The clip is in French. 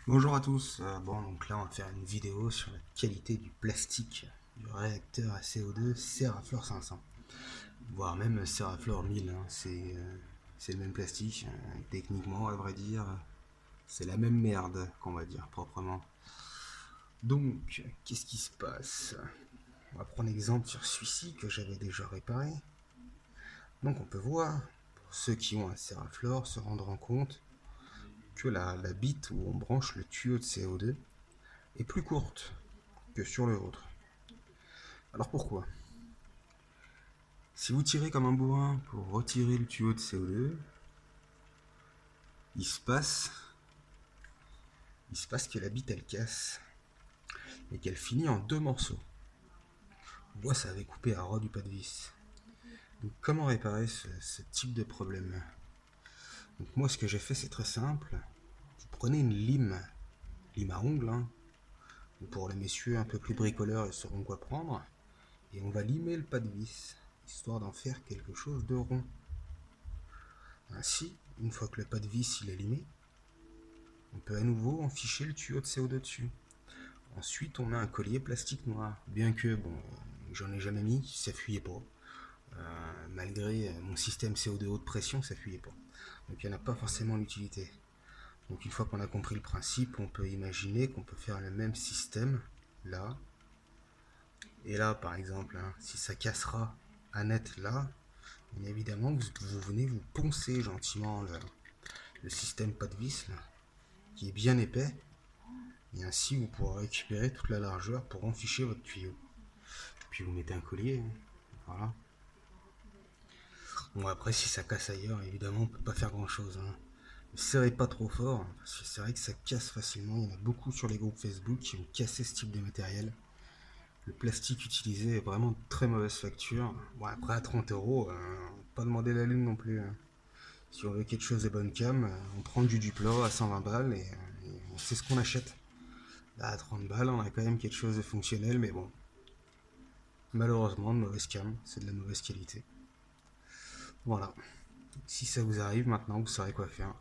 Bonjour à tous, donc là on va faire une vidéo sur la qualité du plastique du réacteur à CO2 Seraflor 500, voire même Seraflor 1000, hein. C'est le même plastique, techniquement à vrai dire, c'est la même merde qu'on va dire proprement. Donc, qu'est-ce qui se passe? On va prendre exemple sur celui-ci que j'avais déjà réparé. Donc on peut voir, pour ceux qui ont un Seraflor, se rendront compte que la bite où on branche le tuyau de CO2 est plus courte que sur le vôtre. Alors pourquoi? Si vous tirez comme un bourrin pour retirer le tuyau de CO2, il se passe, il se passe que la bite elle casse et qu'elle finit en deux morceaux. Moi ça avait coupé à ras du pas de vis. Donc comment réparer ce type de problème? Donc moi ce que j'ai fait c'est très simple. Vous prenez une lime à ongles, hein. Pour les messieurs un peu plus bricoleurs ils sauront quoi prendre. Et on va limer le pas de vis, histoire d'en faire quelque chose de rond. Ainsi, une fois que le pas de vis il est limé, on peut à nouveau enficher le tuyau de CO2 dessus. Ensuite, on met un collier plastique noir. Bien que, bon, j'en ai jamais mis, ça fuyait pas. Malgré mon système CO2 haute pression, ça fuyait pas. Donc il n'y en a pas forcément l'utilité. Donc une fois qu'on a compris le principe, on peut imaginer qu'on peut faire le même système là. Et là, par exemple, hein, si ça cassera à net là, bien évidemment, vous venez vous poncer gentiment le système pas de vis là, qui est bien épais. Et ainsi, vous pourrez récupérer toute la largeur pour enficher votre tuyau. Puis vous mettez un collier, hein. Voilà. Bon, après, si ça casse ailleurs, évidemment, on peut pas faire grand chose, hein. Ne serrez pas trop fort, hein, parce que c'est vrai que ça casse facilement. Il y en a beaucoup sur les groupes Facebook qui ont cassé ce type de matériel. Le plastique utilisé est vraiment de très mauvaise facture. Bon, après, à 30 euros, pas demander la lune non plus, hein. Si on veut quelque chose de bonne cam, on prend du Duplo à 120 balles et on sait ce qu'on achète. Là, à 30 balles, on a quand même quelque chose de fonctionnel, mais bon, malheureusement, de mauvaise cam, c'est de la mauvaise qualité. Voilà. Si ça vous arrive maintenant, vous saurez quoi faire.